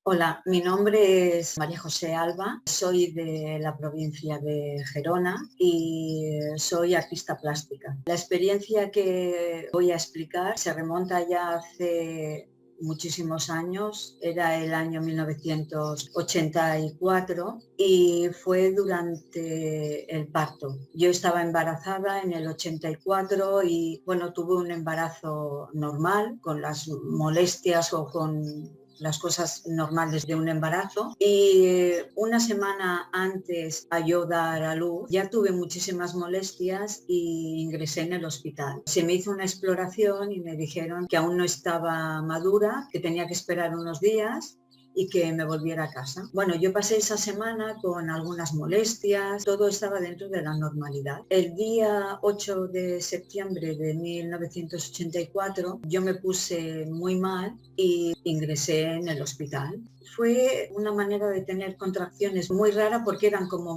Hola, mi nombre es María José Alba, soy de la provincia de Gerona y soy artista plástica. La experiencia que voy a explicar se remonta ya hace muchísimos años, era el año 1984 y fue durante el parto. Yo estaba embarazada en el 84 y bueno, tuve un embarazo normal, con las molestias o con las cosas normales de un embarazo y una semana antes a yo dar a luz ya tuve muchísimas molestias y ingresé en el hospital. Se me hizo una exploración y me dijeron que aún no estaba madura, que tenía que esperar unos días y que me volviera a casa. Bueno, yo pasé esa semana con algunas molestias, todo estaba dentro de la normalidad. El día 8 de septiembre de 1984 yo me puse muy mal y ingresé en el hospital. Fue una manera de tener contracciones muy rara porque eran como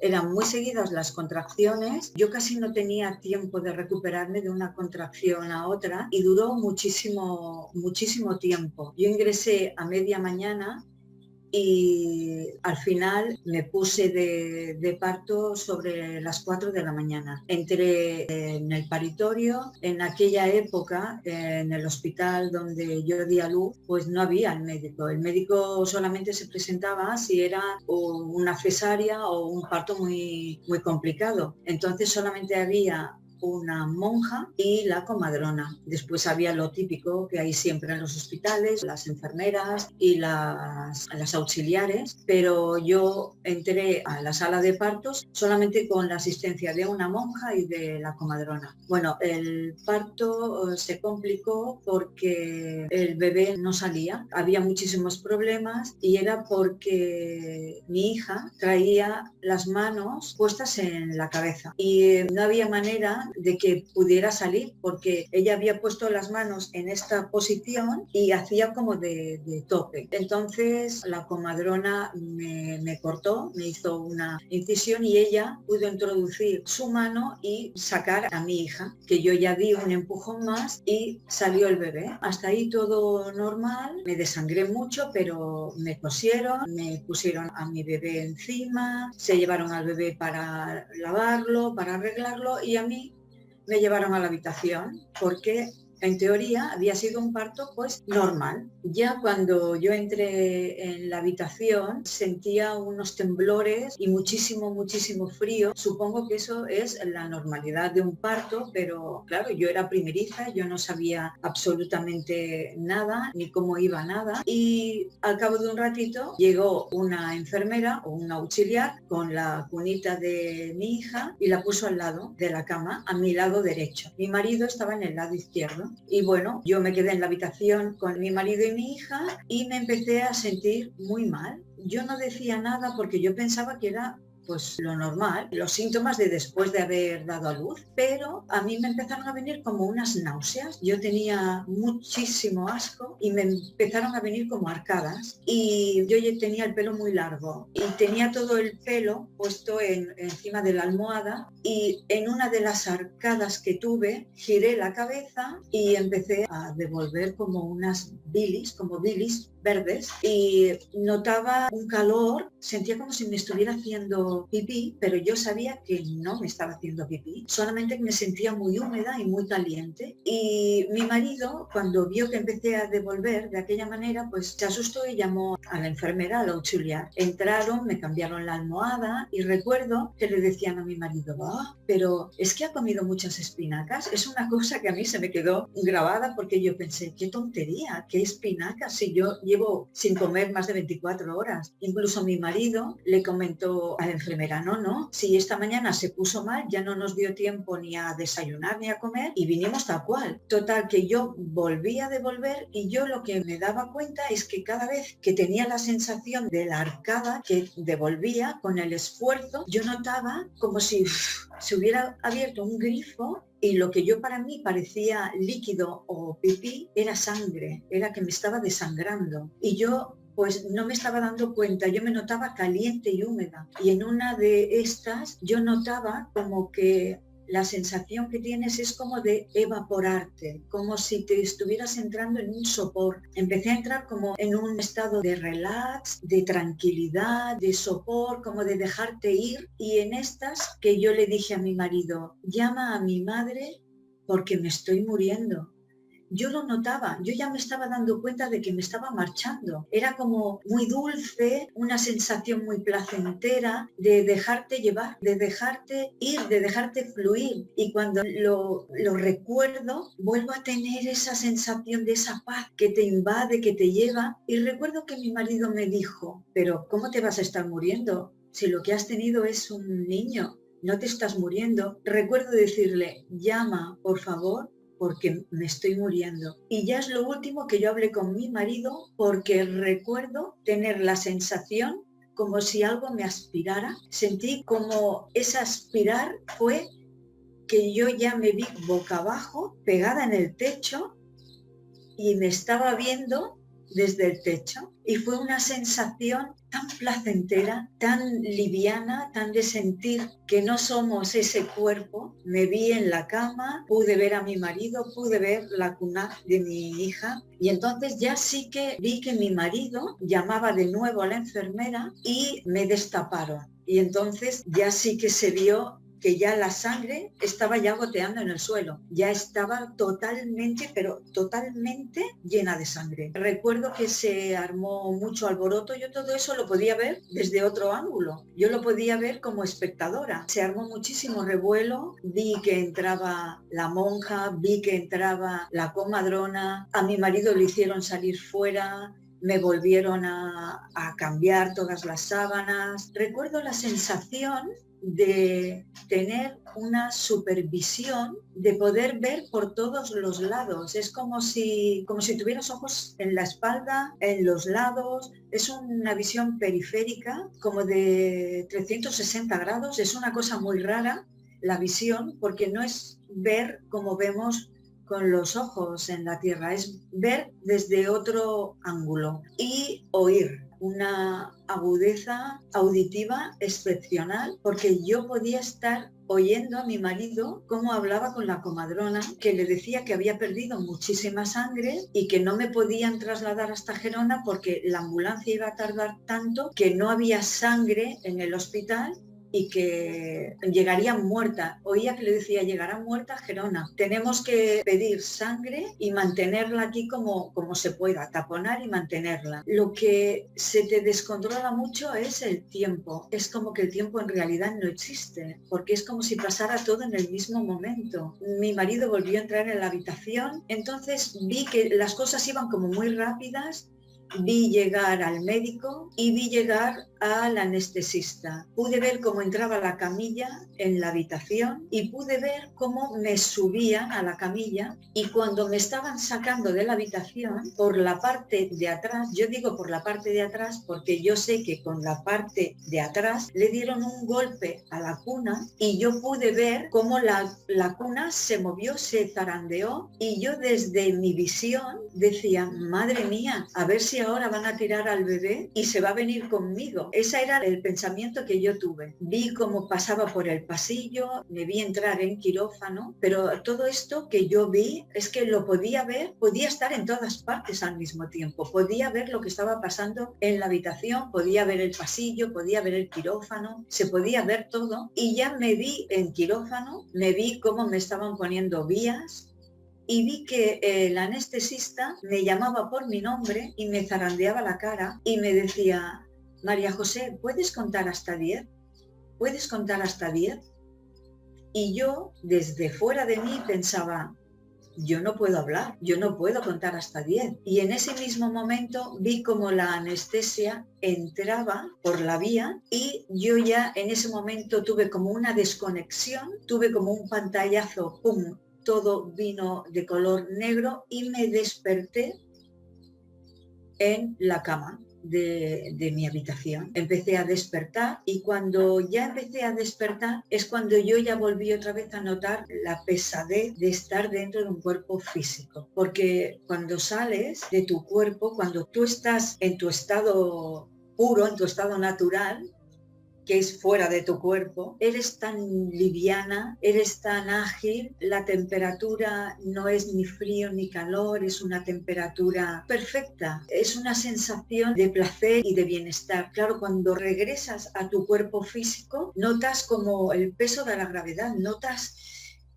eran muy seguidas las contracciones. Yo casi no tenía tiempo de recuperarme de una contracción a otra y duró muchísimo, muchísimo tiempo. Yo ingresé a media mañana y al final me puse de parto sobre las 4 de la mañana. Entré en el paritorio. En aquella época, en el hospital donde yo di a luz, pues no había el médico. El médico solamente se presentaba si era una cesárea o un parto muy, muy complicado. Entonces solamente había una monja y la comadrona. Después había lo típico que hay siempre en los hospitales, las enfermeras y las auxiliares, pero yo entré a la sala de partos solamente con la asistencia de una monja y de la comadrona. Bueno, el parto se complicó porque el bebé no salía, había muchísimos problemas y era porque mi hija traía las manos puestas en la cabeza y no había manera de que pudiera salir porque ella había puesto las manos en esta posición y hacía como de tope. Entonces la comadrona me cortó, me hizo una incisión y ella pudo introducir su mano y sacar a mi hija, que yo ya di un empujón más y salió el bebé. Hasta ahí todo normal, me desangré mucho, pero me cosieron, me pusieron a mi bebé encima, se llevaron al bebé para lavarlo, para arreglarlo y a mí me llevaron a la habitación porque en teoría había sido un parto pues normal. Ya cuando yo entré en la habitación sentía unos temblores y muchísimo, muchísimo frío. Supongo que eso es la normalidad de un parto, pero claro, yo era primeriza, yo no sabía absolutamente nada, ni cómo iba nada. Y al cabo de un ratito llegó una enfermera o un auxiliar con la cunita de mi hija y la puso al lado de la cama, a mi lado derecho. Mi marido estaba en el lado izquierdo. Y bueno, yo me quedé en la habitación con mi marido y mi hija y me empecé a sentir muy mal. Yo no decía nada porque yo pensaba que era pues lo normal, los síntomas de después de haber dado a luz, pero a mí me empezaron a venir como unas náuseas, yo tenía muchísimo asco y me empezaron a venir como arcadas y yo ya tenía el pelo muy largo y tenía todo el pelo puesto encima de la almohada y en una de las arcadas que tuve giré la cabeza y empecé a devolver como unas bilis, como bilis verdes y notaba un calor, sentía como si me estuviera haciendo pipí, pero yo sabía que no me estaba haciendo pipí, solamente que me sentía muy húmeda y muy caliente. Y mi marido, cuando vio que empecé a devolver de aquella manera, pues se asustó y llamó a la enfermera, a la auxiliar. Entraron, me cambiaron la almohada y recuerdo que le decían a mi marido, pero es que ha comido muchas espinacas. Es una cosa que a mí se me quedó grabada porque yo pensé, qué tontería, qué espinacas, si yo llevo sin comer más de 24 horas. Incluso mi marido le comentó a la enfermera, no, si esta mañana se puso mal, ya no nos dio tiempo ni a desayunar ni a comer y vinimos tal cual. Total, que yo volví a devolver y yo lo que me daba cuenta es que cada vez que tenía la sensación de la arcada que devolvía con el esfuerzo, yo notaba como si se hubiera abierto un grifo y lo que yo para mí parecía líquido o pipí era sangre, era que me estaba desangrando. Y yo pues no me estaba dando cuenta, yo me notaba caliente y húmeda. Y en una de estas yo notaba como que la sensación que tienes es como de evaporarte, como si te estuvieras entrando en un sopor. Empecé a entrar como en un estado de relax, de tranquilidad, de sopor, como de dejarte ir. Y en estas que yo le dije a mi marido, llama a mi madre porque me estoy muriendo. Yo lo notaba, yo ya me estaba dando cuenta de que me estaba marchando. Era como muy dulce, una sensación muy placentera de dejarte llevar, de dejarte ir, de dejarte fluir. Y cuando lo recuerdo, vuelvo a tener esa sensación de esa paz que te invade, que te lleva. Y recuerdo que mi marido me dijo, pero ¿cómo te vas a estar muriendo si lo que has tenido es un niño? No te estás muriendo. Recuerdo decirle, llama, por favor, porque me estoy muriendo. Y ya es lo último que yo hablé con mi marido, porque recuerdo tener la sensación como si algo me aspirara. Sentí como ese aspirar fue que yo ya me vi boca abajo, pegada en el techo, y me estaba viendo desde el techo. Y fue una sensación tan placentera, tan liviana, tan de sentir que no somos ese cuerpo. Me vi en la cama, pude ver a mi marido, pude ver la cuna de mi hija. Y entonces ya sí que vi que mi marido llamaba de nuevo a la enfermera y me destaparon. Y entonces ya sí que se vio que ya la sangre estaba ya goteando en el suelo, ya estaba totalmente, pero totalmente llena de sangre. Recuerdo que se armó mucho alboroto, yo todo eso lo podía ver desde otro ángulo, yo lo podía ver como espectadora. Se armó muchísimo revuelo, vi que entraba la monja, vi que entraba la comadrona, a mi marido le hicieron salir fuera, me volvieron a cambiar todas las sábanas. Recuerdo la sensación de tener una supervisión, de poder ver por todos los lados. Es como si tuvieras ojos en la espalda, en los lados. Es una visión periférica, como de 360 grados. Es una cosa muy rara la visión, porque no es ver como vemos con los ojos en la tierra, es ver desde otro ángulo y oír. Una agudeza auditiva excepcional, porque yo podía estar oyendo a mi marido cómo hablaba con la comadrona, que le decía que había perdido muchísima sangre y que no me podían trasladar hasta Gerona porque la ambulancia iba a tardar tanto, que no había sangre en el hospital y que llegaría muerta. Oía que le decía, llegará muerta Gerona. Tenemos que pedir sangre y mantenerla aquí como se pueda, taponar y mantenerla. Lo que se te descontrola mucho es el tiempo. Es como que el tiempo en realidad no existe, porque es como si pasara todo en el mismo momento. Mi marido volvió a entrar en la habitación, entonces vi que las cosas iban como muy rápidas. Vi llegar al médico y vi llegar al anestesista. Pude ver cómo entraba la camilla en la habitación y pude ver cómo me subían a la camilla, y cuando me estaban sacando de la habitación por la parte de atrás, yo digo por la parte de atrás porque yo sé que con la parte de atrás le dieron un golpe a la cuna y yo pude ver cómo la cuna se movió, se zarandeó, y yo desde mi visión decía, madre mía, a ver si ahora van a tirar al bebé y se va a venir conmigo. Ese era el pensamiento que yo tuve. Vi cómo pasaba por el pasillo, me vi entrar en quirófano, pero todo esto que yo vi es que lo podía ver, podía estar en todas partes al mismo tiempo. Podía ver lo que estaba pasando en la habitación, podía ver el pasillo, podía ver el quirófano, se podía ver todo. Y ya me vi en quirófano, me vi cómo me estaban poniendo vías, y vi que el anestesista me llamaba por mi nombre y me zarandeaba la cara y me decía, María José, ¿puedes contar hasta 10? ¿Puedes contar hasta 10? Y yo, desde fuera de mí, pensaba, yo no puedo hablar, yo no puedo contar hasta 10. Y en ese mismo momento vi como la anestesia entraba por la vía y yo ya en ese momento tuve como una desconexión, tuve como un pantallazo, ¡pum! Todo vino de color negro y me desperté en la cama de mi habitación. Empecé a despertar y cuando ya empecé a despertar es cuando yo ya volví otra vez a notar la pesadez de estar dentro de un cuerpo físico. Porque cuando sales de tu cuerpo, cuando tú estás en tu estado puro, en tu estado natural, que es fuera de tu cuerpo, eres tan liviana, eres tan ágil, la temperatura no es ni frío ni calor, es una temperatura perfecta, es una sensación de placer y de bienestar. Claro, cuando regresas a tu cuerpo físico, notas como el peso de la gravedad, notas...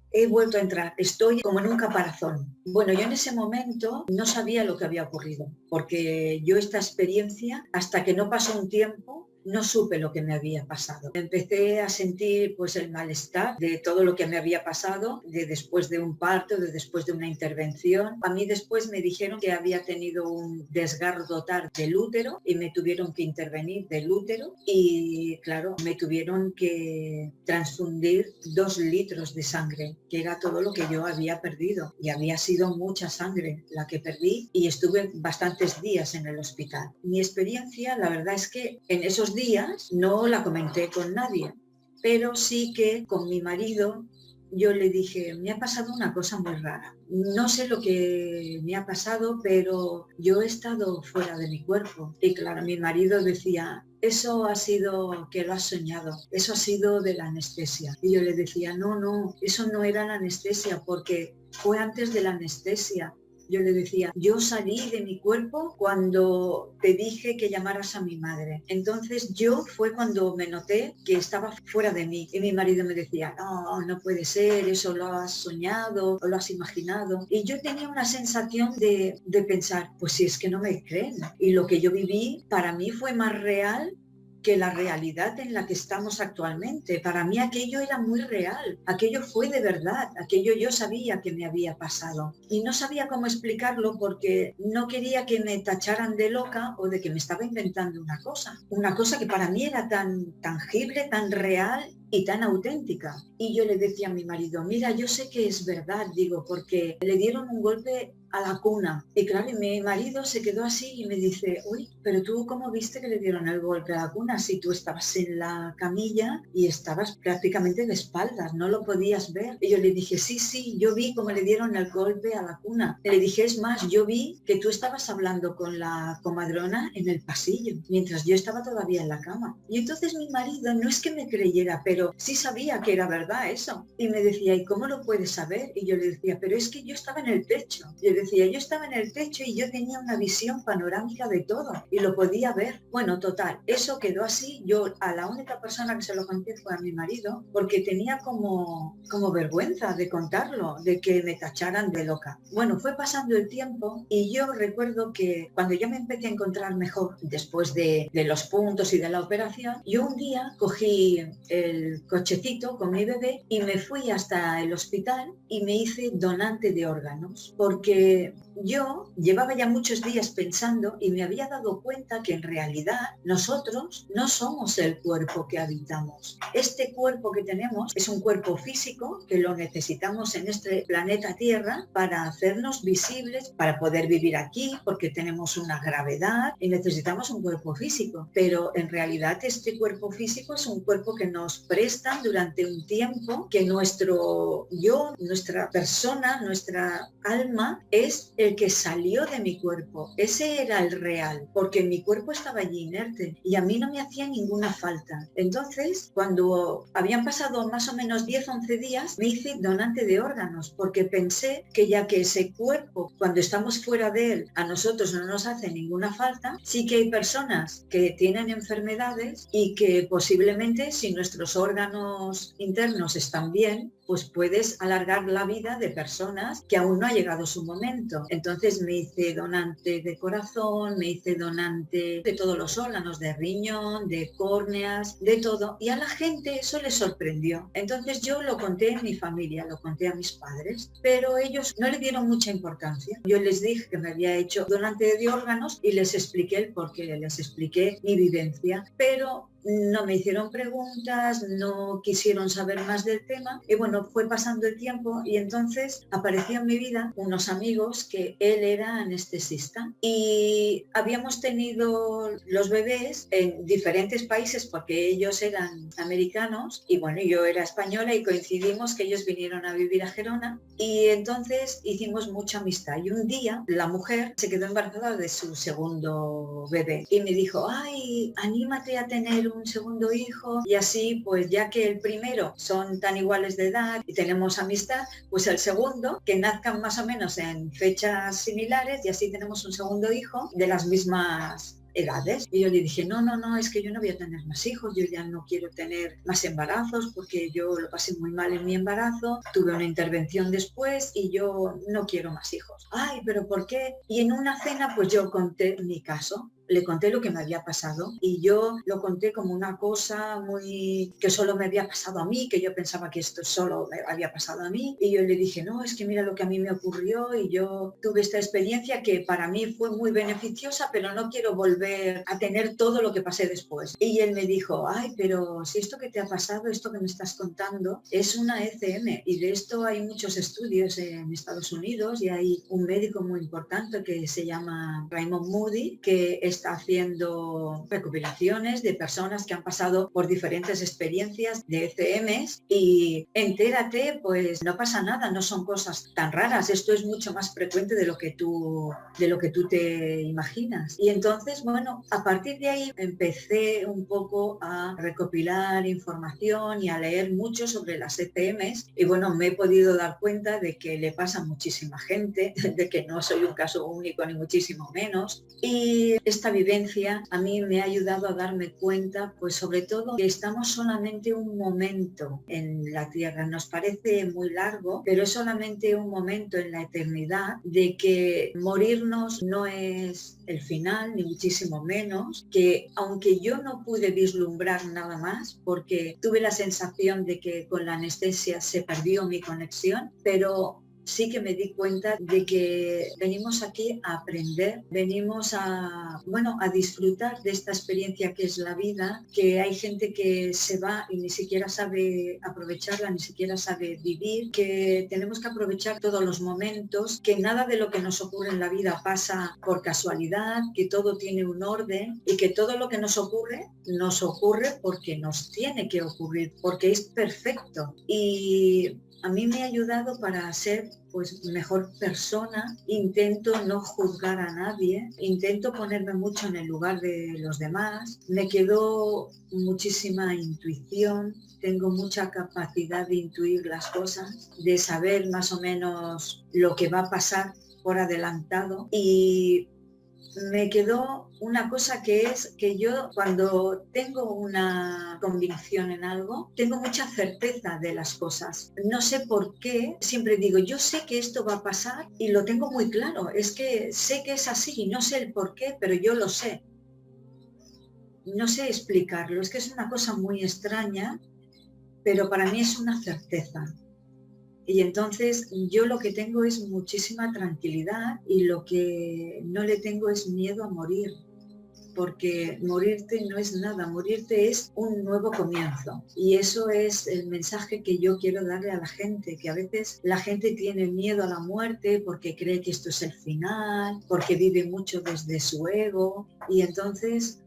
He vuelto a entrar, estoy como en un caparazón. Bueno, yo en ese momento no sabía lo que había ocurrido, porque yo esta experiencia, hasta que no pasó un tiempo, no supe lo que me había pasado. Empecé a sentir pues el malestar de todo lo que me había pasado, de después de un parto, de después de una intervención. A mí después me dijeron que había tenido un desgarro total del útero y me tuvieron que intervenir del útero y claro, me tuvieron que transfundir 2 litros de sangre, que era todo lo que yo había perdido y había sido mucha sangre la que perdí y estuve bastantes días en el hospital. Mi experiencia, la verdad es que en esos días no la comenté con nadie, pero sí que con mi marido yo le dije, me ha pasado una cosa muy rara. No sé lo que me ha pasado, pero yo he estado fuera de mi cuerpo. Y claro, mi marido decía, eso ha sido que lo has soñado, eso ha sido de la anestesia. Y yo le decía, no, eso no era la anestesia, porque fue antes de la anestesia. Yo le decía, yo salí de mi cuerpo cuando te dije que llamaras a mi madre. Entonces yo fue cuando me noté que estaba fuera de mí. Y mi marido me decía, no puede ser, eso lo has soñado o lo has imaginado. Y yo tenía una sensación de pensar, pues si es que no me creen. Y lo que yo viví para mí fue más real que la realidad en la que estamos actualmente. Para mí aquello era muy real, aquello fue de verdad, aquello yo sabía que me había pasado. Y no sabía cómo explicarlo porque no quería que me tacharan de loca o de que me estaba inventando una cosa que para mí era tan tangible, tan real y tan auténtica. Y yo le decía a mi marido, mira, yo sé que es verdad, digo, porque le dieron un golpe a la cuna. Y claro, mi marido se quedó así y me dice, uy, pero tú ¿cómo viste que le dieron el golpe a la cuna? Si tú estabas en la camilla y estabas prácticamente de espaldas, no lo podías ver. Y yo le dije, sí, yo vi cómo le dieron el golpe a la cuna. Le dije, es más, yo vi que tú estabas hablando con la comadrona en el pasillo, mientras yo estaba todavía en la cama. Y entonces mi marido no es que me creyera, pero sí sabía que era verdad eso. Y me decía, ¿y cómo lo puedes saber? Y yo le decía, pero es que yo estaba en el techo. Yo decía, yo estaba en el techo y yo tenía una visión panorámica de todo y lo podía ver. Bueno, total, eso quedó así. Yo a la única persona que se lo conté fue a mi marido, porque tenía como vergüenza de contarlo, de que me tacharan de loca. Bueno, fue pasando el tiempo y yo recuerdo que cuando yo me empecé a encontrar mejor, después de los puntos y de la operación, yo un día cogí el cochecito con mi bebé y me fui hasta el hospital y me hice donante de órganos, porque yo llevaba ya muchos días pensando y me había dado cuenta que en realidad nosotros no somos el cuerpo que habitamos. Este cuerpo que tenemos es un cuerpo físico que lo necesitamos en este planeta Tierra para hacernos visibles, para poder vivir aquí, porque tenemos una gravedad y necesitamos un cuerpo físico. Pero en realidad este cuerpo físico es un cuerpo que nos prestan durante un tiempo, que nuestro yo, nuestra persona, nuestra alma es el que salió de mi cuerpo. Ese era el real, porque mi cuerpo estaba allí inerte y a mí no me hacía ninguna falta. Entonces, cuando habían pasado más o menos 10-11 días, me hice donante de órganos, porque pensé que ya que ese cuerpo, cuando estamos fuera de él, a nosotros no nos hace ninguna falta, sí que hay personas que tienen enfermedades y que posiblemente si nuestros órganos internos están bien, pues puedes alargar la vida de personas que aún no ha llegado su momento. Entonces me hice donante de corazón, me hice donante de todos los órganos, de riñón, de córneas, de todo. Y a la gente eso les sorprendió. Entonces yo lo conté en mi familia, lo conté a mis padres, pero ellos no le dieron mucha importancia. Yo les dije que me había hecho donante de órganos y les expliqué el porqué, les expliqué mi vivencia, pero no me hicieron preguntas, no quisieron saber más del tema y bueno, bueno, fue pasando el tiempo y entonces apareció en mi vida unos amigos que él era anestesista y habíamos tenido los bebés en diferentes países porque ellos eran americanos y bueno, yo era española y coincidimos que ellos vinieron a vivir a Gerona y entonces hicimos mucha amistad y un día la mujer se quedó embarazada de su segundo bebé y me dijo, ay, anímate a tener un segundo hijo y así pues ya que el primero son tan iguales de edad y tenemos amistad, pues el segundo que nazcan más o menos en fechas similares y así tenemos un segundo hijo de las mismas edades. Y yo le dije, no, es que yo no voy a tener más hijos, yo ya no quiero tener más embarazos porque yo lo pasé muy mal en mi embarazo, tuve una intervención después y yo no quiero más hijos. Ay, pero ¿por qué? Y en una cena pues yo conté mi caso. Le conté lo que me había pasado y yo lo conté como una cosa muy que solo me había pasado a mí, que yo pensaba que esto solo me había pasado a mí y yo le dije, no, es que mira lo que a mí me ocurrió y yo tuve esta experiencia que para mí fue muy beneficiosa, pero no quiero volver a tener todo lo que pasé después. Y él me dijo, ay, pero si esto que te ha pasado, esto que me estás contando, es una ECM y de esto hay muchos estudios en Estados Unidos y hay un médico muy importante que se llama Raymond Moody, que está haciendo recopilaciones de personas que han pasado por diferentes experiencias de ECMs y entérate, pues no pasa nada, no son cosas tan raras, esto es mucho más frecuente de lo que tú te imaginas. Y entonces, bueno, a partir de ahí empecé un poco a recopilar información y a leer mucho sobre las ECMs y bueno, me he podido dar cuenta de que le pasa a muchísima gente, de que no soy un caso único ni muchísimo menos y esta vivencia a mí me ha ayudado a darme cuenta, pues sobre todo que estamos solamente un momento en la Tierra. Nos parece muy largo, pero es solamente un momento en la eternidad de que morirnos no es el final, ni muchísimo menos, que aunque yo no pude vislumbrar nada más, porque tuve la sensación de que con la anestesia se perdió mi conexión, pero sí que me di cuenta de que venimos aquí a aprender, venimos a disfrutar de esta experiencia que es la vida, que hay gente que se va y ni siquiera sabe aprovecharla, ni siquiera sabe vivir, que tenemos que aprovechar todos los momentos, que nada de lo que nos ocurre en la vida pasa por casualidad, que todo tiene un orden y que todo lo que nos ocurre porque nos tiene que ocurrir, porque es perfecto. Y a mí me ha ayudado para ser pues mejor persona, intento no juzgar a nadie, intento ponerme mucho en el lugar de los demás, me quedó muchísima intuición, tengo mucha capacidad de intuir las cosas, de saber más o menos lo que va a pasar por adelantado y me quedó una cosa que es que yo cuando tengo una convicción en algo, tengo mucha certeza de las cosas. No sé por qué, siempre digo, yo sé que esto va a pasar y lo tengo muy claro. Es que sé que es así y no sé el por qué, pero yo lo sé. No sé explicarlo, es que es una cosa muy extraña, pero para mí es una certeza. Y entonces yo lo que tengo es muchísima tranquilidad y lo que no le tengo es miedo a morir, porque morirte no es nada, morirte es un nuevo comienzo. Y eso es el mensaje que yo quiero darle a la gente, que a veces la gente tiene miedo a la muerte porque cree que esto es el final, porque vive mucho desde su ego y entonces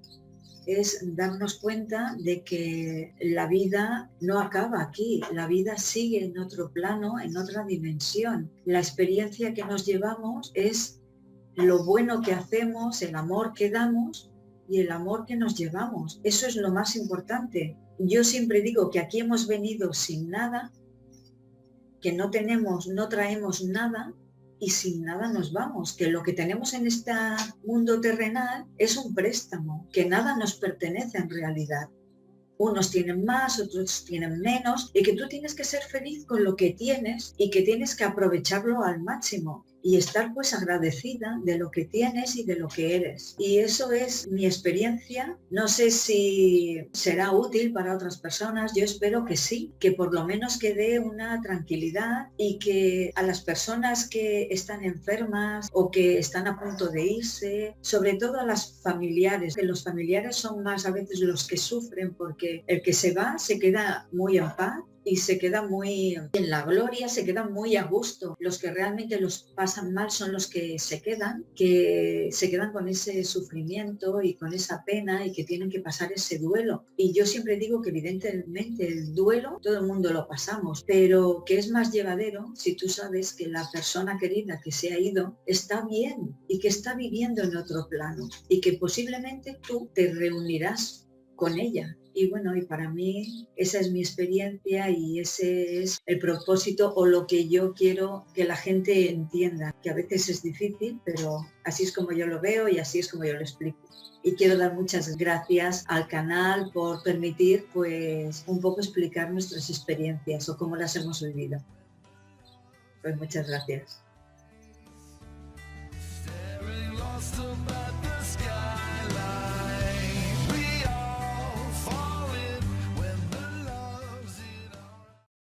es darnos cuenta de que la vida no acaba aquí, la vida sigue en otro plano, en otra dimensión. La experiencia que nos llevamos es lo bueno que hacemos, el amor que damos y el amor que nos llevamos. Eso es lo más importante. Yo siempre digo que aquí hemos venido sin nada, que no traemos nada y sin nada nos vamos, que lo que tenemos en este mundo terrenal es un préstamo, que nada nos pertenece en realidad. Unos tienen más, otros tienen menos, y que tú tienes que ser feliz con lo que tienes y que tienes que aprovecharlo al máximo y estar pues agradecida de lo que tienes y de lo que eres. Y eso es mi experiencia. No sé si será útil para otras personas, yo espero que sí, que por lo menos que dé una tranquilidad y que a las personas que están enfermas o que están a punto de irse, sobre todo a las familiares, que los familiares son más a veces los que sufren porque el que se va se queda muy en paz y se queda muy en la gloria, se quedan muy a gusto. Los que realmente los pasan mal son los que se quedan con ese sufrimiento y con esa pena y que tienen que pasar ese duelo. Y yo siempre digo que evidentemente el duelo todo el mundo lo pasamos, pero que es más llevadero si tú sabes que la persona querida que se ha ido está bien y que está viviendo en otro plano y que posiblemente tú te reunirás con ella. Y bueno, y para mí esa es mi experiencia y ese es el propósito o lo que yo quiero que la gente entienda, que a veces es difícil, pero así es como yo lo veo y así es como yo lo explico. Y quiero dar muchas gracias al canal por permitir pues un poco explicar nuestras experiencias o cómo las hemos vivido. Pues muchas gracias.